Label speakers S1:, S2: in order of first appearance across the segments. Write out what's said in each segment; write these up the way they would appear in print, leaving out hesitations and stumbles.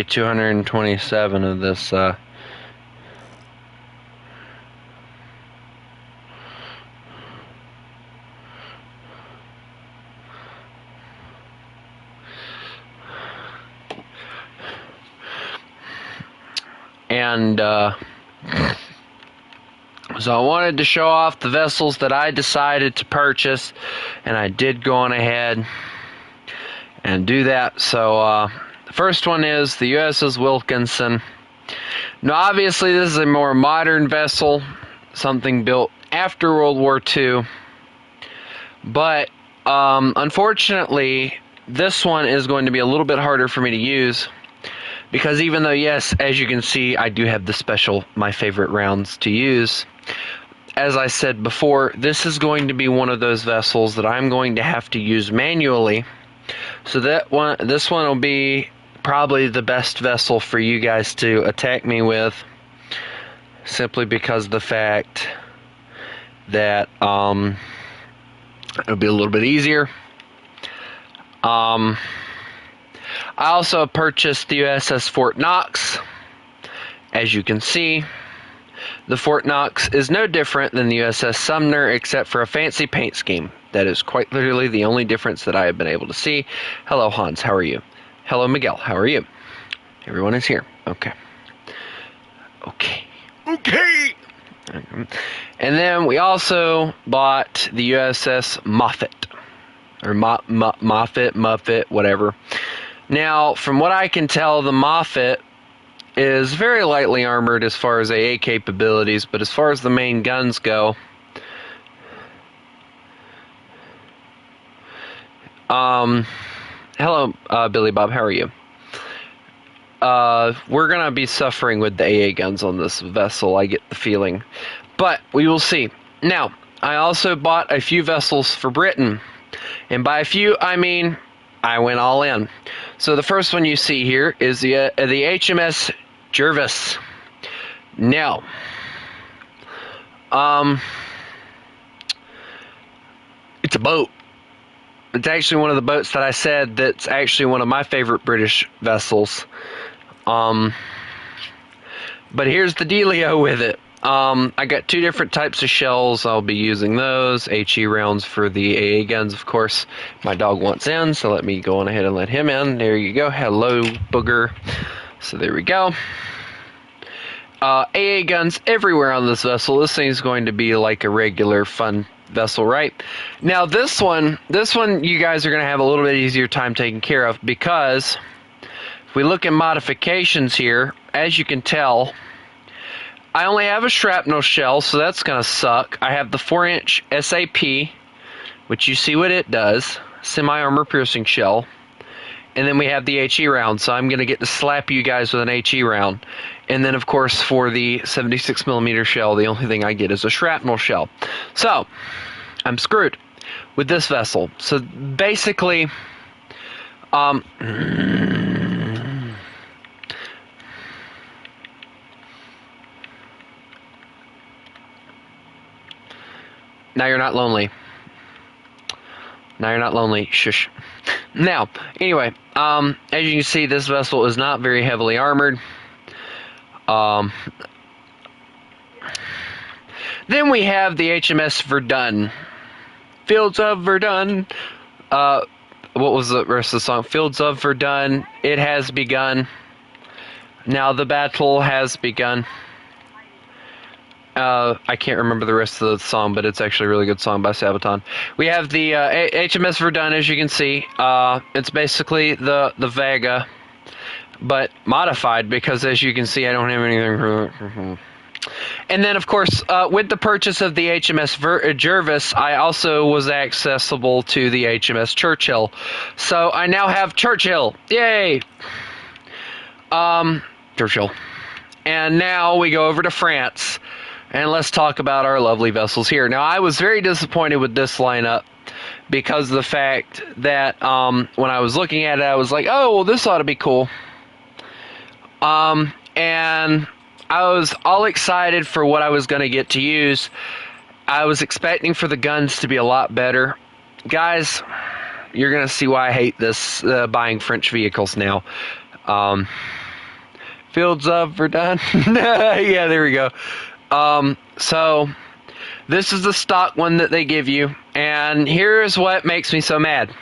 S1: 227 of this and so I wanted to show off the vessels that I decided to purchase, and I did go on ahead and do that. So the first one is the USS Wilkinson. Now obviously this is a more modern vessel, something built after World War II, but unfortunately this one is going to be a little bit harder for me to use, because even though, yes, as you can see, I do have the special my favorite rounds to use, as I said before, this is going to be one of those vessels that I'm going to have to use manually. So this one will be probably the best vessel for you guys to attack me with, simply because of the fact that it'll be a little bit easier. I also purchased the USS Fort Knox. As you can see, the Fort Knox is no different than the USS Sumner, except for a fancy paint scheme. That is quite literally the only difference that I have been able to see. Hello, Hans. How are you? Hello, Miguel. How are you? Everyone is here. Okay. Okay. And then we also bought the USS Moffett. Or Muffet, whatever. Now, from what I can tell, the Moffett is very lightly armored as far as AA capabilities, but as far as the main guns go, hello, Billy Bob, how are you? We're gonna be suffering with the AA guns on this vessel, I get the feeling. But we will see. Now, I also bought a few vessels for Britain. And by a few, I mean I went all in. So the first one you see here is the HMS Jervis. Now, it's a boat. It's actually one of the boats that I said that's actually one of my favorite British vessels. But here's the dealio with it. I got two different types of shells. I'll be using those. HE rounds for the AA guns, of course. My dog wants in, so let me go on ahead and let him in. There you go. Hello, booger. So there we go. AA guns everywhere on this vessel. This thing's going to be like a regular fun vessel, right? Now this one you guys are going to have a little bit easier time taking care of, because if we look at modifications here, as you can tell, I only have a shrapnel shell, so that's going to suck. I have the 4-inch SAP, which you see what it does, semi-armor piercing shell. And then we have the HE round, so I'm going to get to slap you guys with an HE round. And then, of course, for the 76mm shell, the only thing I get is a shrapnel shell. So, I'm screwed with this vessel. So, basically, now you're not lonely. Now you're not lonely. Shush. Now, anyway, as you can see, this vessel is not very heavily armored. Then we have the HMS Verdun. Fields of Verdun. What was the rest of the song? Fields of Verdun. It has begun. Now the battle has begun. I can't remember the rest of the song, but it's actually a really good song by Sabaton. We have the HMS Verdun, as you can see. It's basically the Vega, but modified, because as you can see, I don't have anything. And then, of course, with the purchase of the HMS Jervis, I also was accessible to the HMS Churchill. So I now have Churchill. Yay! Churchill. And now we go over to France. And let's talk about our lovely vessels here. Now, I was very disappointed with this lineup because of the fact that when I was looking at it, I was like, oh, well, this ought to be cool. And I was all excited for what I was going to get to use. I was expecting for the guns to be a lot better. Guys, you're going to see why I hate this buying French vehicles now. Fields of Verdun. Yeah, there we go. So this is the stock one that they give you, and here's what makes me so mad.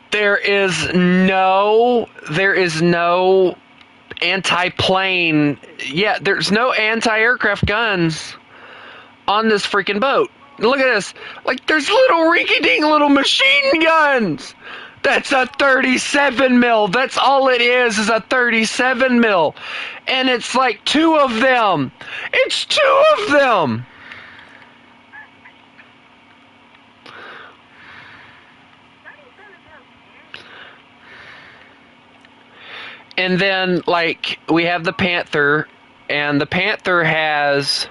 S1: There is no anti-plane. Yeah, there's no anti-aircraft guns on this freaking boat. Look at this. Like, there's little rinky-dink little machine guns. That's a 37 mil. That's all it is a 37 mil. And it's like 2 of them. It's 2 of them. And then, like, we have the Panther, and the Panther has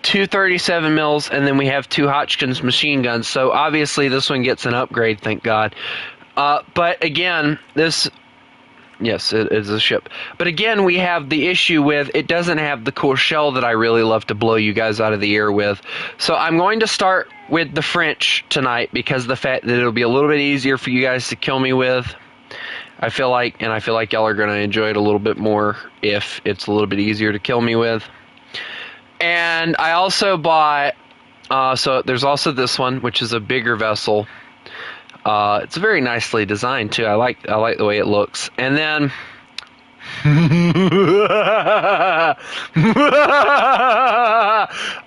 S1: 2 37 mils, and then we have 2 Hotchkiss machine guns. So obviously this one gets an upgrade, thank God. But again, yes, it is a ship. But again, we have the issue with it doesn't have the cool shell that I really love to blow you guys out of the air with. So I'm going to start with the French tonight because the fact that it'll be a little bit easier for you guys to kill me with. I feel like y'all are going to enjoy it a little bit more if it's a little bit easier to kill me with. And I also bought, so there's also this one, which is a bigger vessel. It's very nicely designed too. I like the way it looks. And then,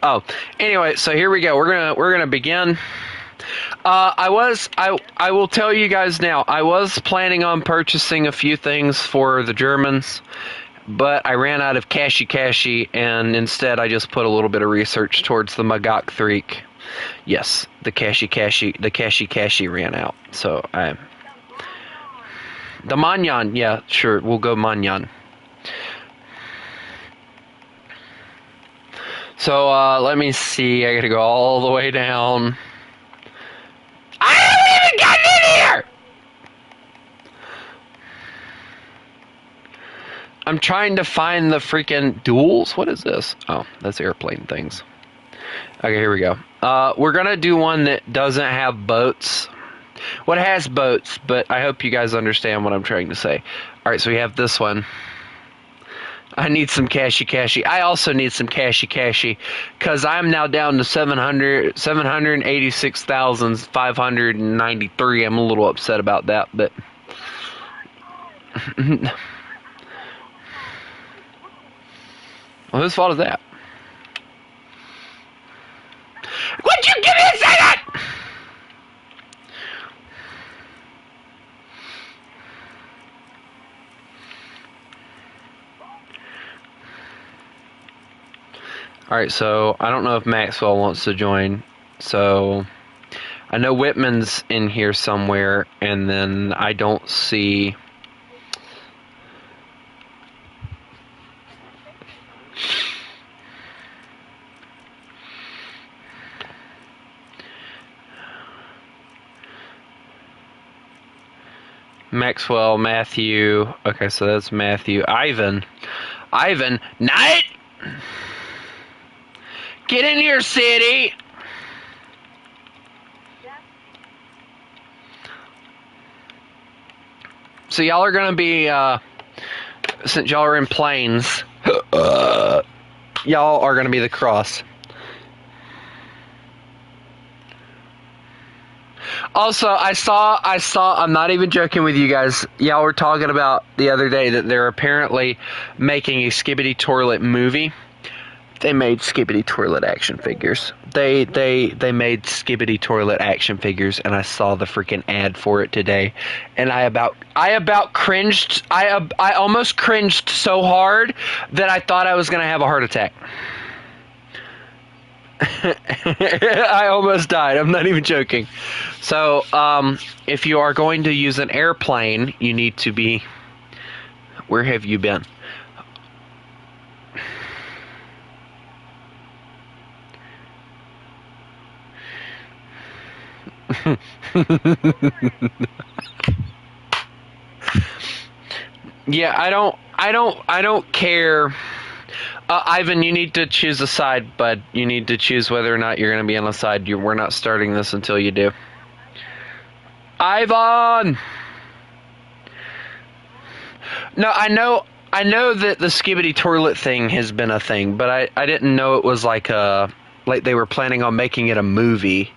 S1: oh, anyway, so here we go. We're gonna begin. I will tell you guys now, I was planning on purchasing a few things for the Germans, but I ran out of cashy, and instead I just put a little bit of research towards the Magok 3. Yes, the cashy ran out. So the Manyan, yeah, sure, we'll go Manyan. So let me see, I gotta go all the way down. I haven't even gotten in here! I'm trying to find the freaking duels. What is this? Oh, that's airplane things. Okay, here we go. We're gonna do one that doesn't have boats. Well, it has boats, but I hope you guys understand what I'm trying to say. Alright, so we have this one. I need some cashy. I also need some cashy, because I'm now down to 786,593. I'm a little upset about that, but... Well, whose fault is that? Would you give me a second? Alright, so I don't know if Maxwell wants to join. So I know Whitman's in here somewhere, and then I don't see... Maxwell, Matthew. Okay, so that's Matthew. Ivan, Knight! Get in your city! So y'all are gonna be, since y'all are in planes, y'all are gonna be the cross. Also, I saw, I'm not even joking with you guys, y'all were talking about the other day that they're apparently making a Skibidi Toilet movie. They made Skibidi Toilet action figures. They made Skibidi Toilet action figures, and I saw the freaking ad for it today, and I about cringed. I almost cringed so hard that I thought I was gonna have a heart attack. I almost died. I'm not even joking. So, if you are going to use an airplane, you need to be... Where have you been? Yeah, I don't care. Ivan, you need to choose a side, bud. You need to choose whether or not you're going to be on a side. We're not starting this until you do. Ivan! No, I know that the Skibbity Toilet thing has been a thing, but I didn't know it was like they were planning on making it a movie.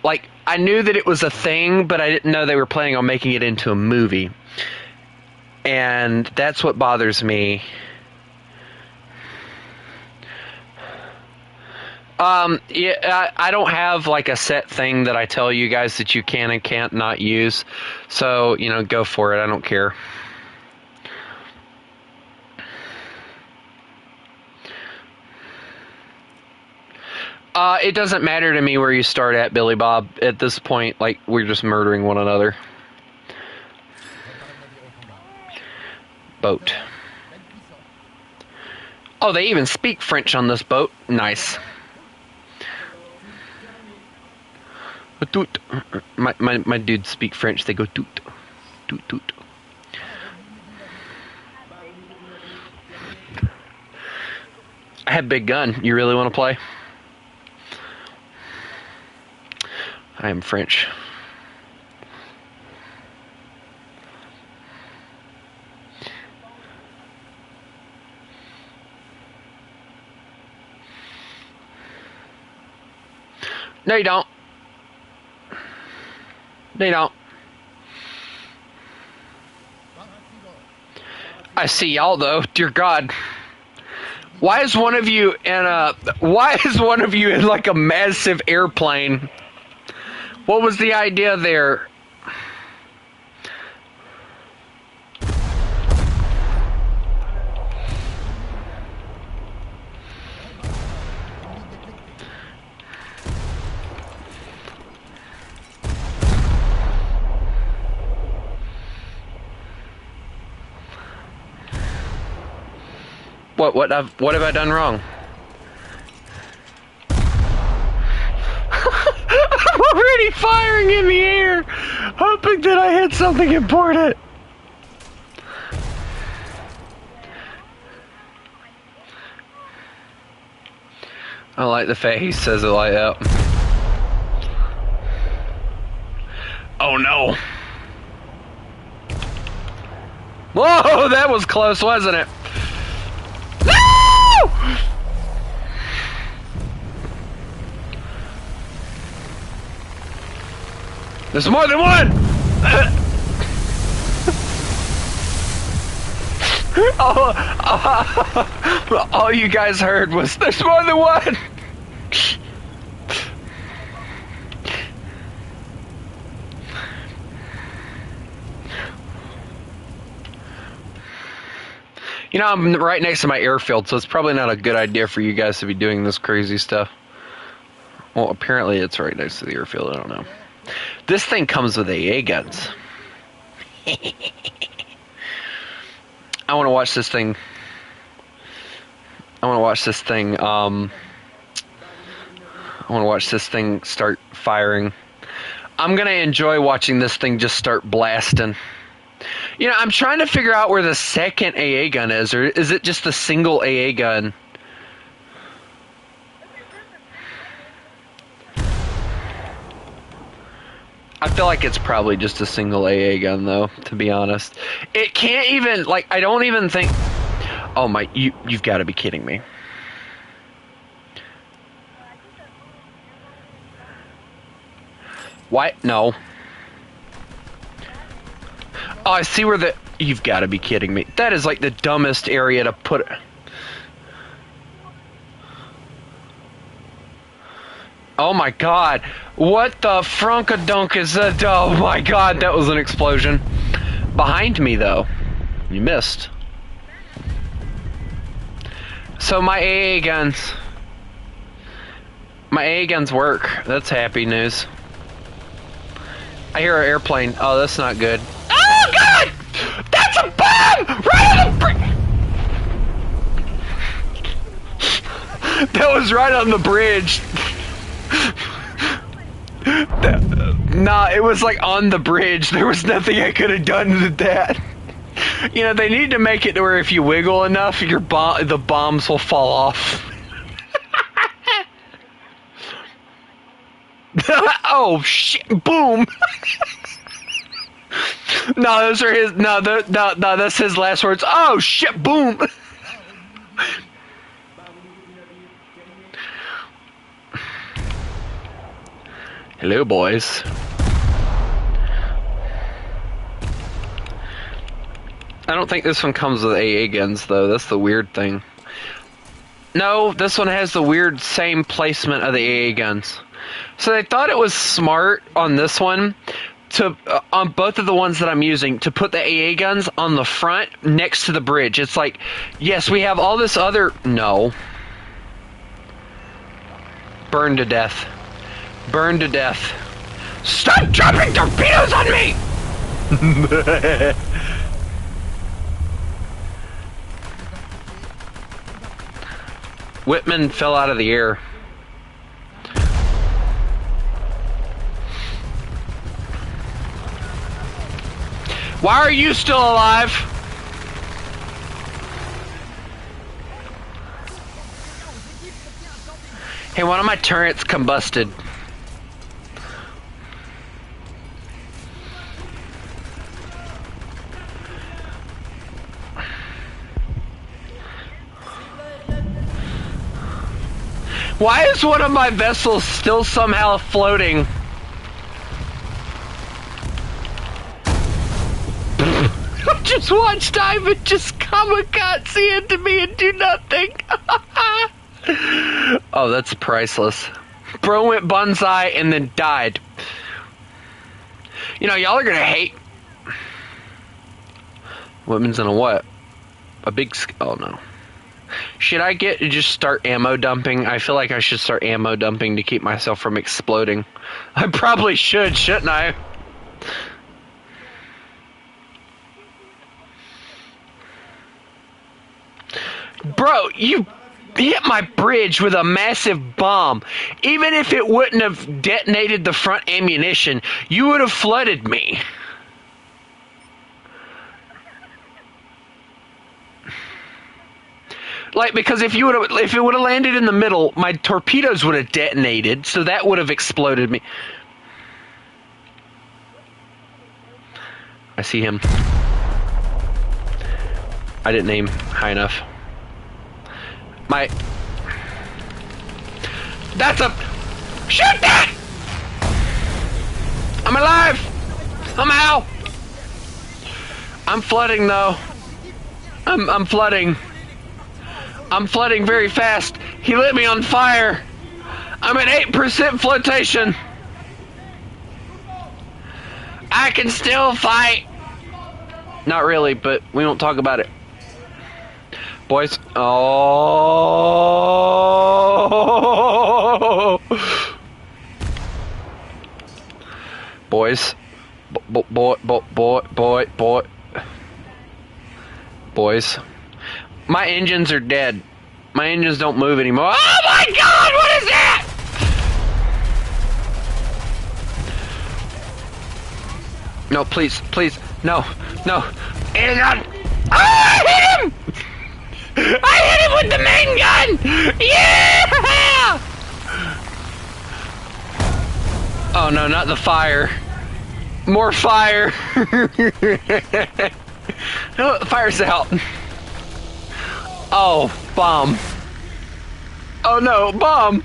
S1: Like, I knew that it was a thing, but I didn't know they were planning on making it into a movie. And that's what bothers me. Yeah, I don't have like a set thing that I tell you guys that you can and can't not use. So, go for it. I don't care. It doesn't matter to me where you start at, Billy Bob. At this point, like, we're just murdering one another. Boat. Oh, they even speak French on this boat. Nice. Toot. My dudes speak French. They go toot. Toot toot. I have big gun. You really want to play? I am French. No, you don't. No, you don't. I see y'all though. Dear God. Why is one of you in like a massive airplane? What was the idea there? What have I done wrong? I'm already firing in the air, hoping that I hit something important. I like the fact he says it like that. Oh no. Whoa, that was close, wasn't it? No! There's more than one! All you guys heard was, there's more than one! I'm right next to my airfield, so it's probably not a good idea for you guys to be doing this crazy stuff. Well, apparently it's right next to the airfield, I don't know. This thing comes with AA guns. I want to watch this thing. I want to watch this thing start firing. I'm going to enjoy watching this thing just start blasting. I'm trying to figure out where the second AA gun is, or is it just the single AA gun? I feel like it's probably just a single AA gun, though, to be honest. It can't even, like, I don't even think... Oh my, you've got to be kidding me. What? No. Oh, I see where the... You've got to be kidding me. That is like the dumbest area to put it. Oh my god. What the frunkadunk is that? Oh my god, that was an explosion. Behind me, though. You missed. So my AA guns... My AA guns work. That's happy news. I hear an airplane. Oh, that's not good. Oh god! That's a bomb! Right on the That was right on the bridge. Nah, it was like on the bridge. There was nothing I could have done to that. They need to make it to where if you wiggle enough, the bombs will fall off. Oh shit! Boom! No, those are his. No, no, that's his last words. Oh shit! Boom. Hello, boys. I don't think this one comes with AA guns, though. That's the weird thing. No, this one has the weird same placement of the AA guns. So they thought it was smart on this one to on both of the ones that I'm using to put the AA guns on the front next to the bridge. It's like, yes, we have all this other... No. Burn to death. Burn to death. Stop dropping torpedoes on me! Whitman fell out of the air. Why are you still alive? Hey, one of my turrets combusted. Why is one of my vessels still somehow floating? Just watched Ivan just kamikaze into me and do nothing. Oh, that's priceless. Bro went bonsai and then died. You know, y'all are gonna hate. Women's in a what? A big... Oh, no. Should I just start ammo dumping? I feel like I should start ammo dumping to keep myself from exploding. I probably should, shouldn't I? Bro, you hit my bridge with a massive bomb. Even if it wouldn't have detonated the front ammunition, you would have flooded me. Like, because if it would have landed in the middle, my torpedoes would have detonated, so that would have exploded me. I see him. I didn't aim high enough. That's a... Shoot that! I'm alive! Somehow! I'm flooding, though. I'm flooding. I'm flooding very fast. He lit me on fire. I'm at 8% flotation. I can still fight. Not really, but we won't talk about it. Boys. Oh. Boys. Boys. My engines are dead. My engines don't move anymore. Oh my god, what is that? No, please, please. No, no. Hang on. Oh, I hit him! I hit him with the main gun! Yeah! Oh no, not the fire. More fire. No, the fire's out. Oh, bomb. Oh no, bomb.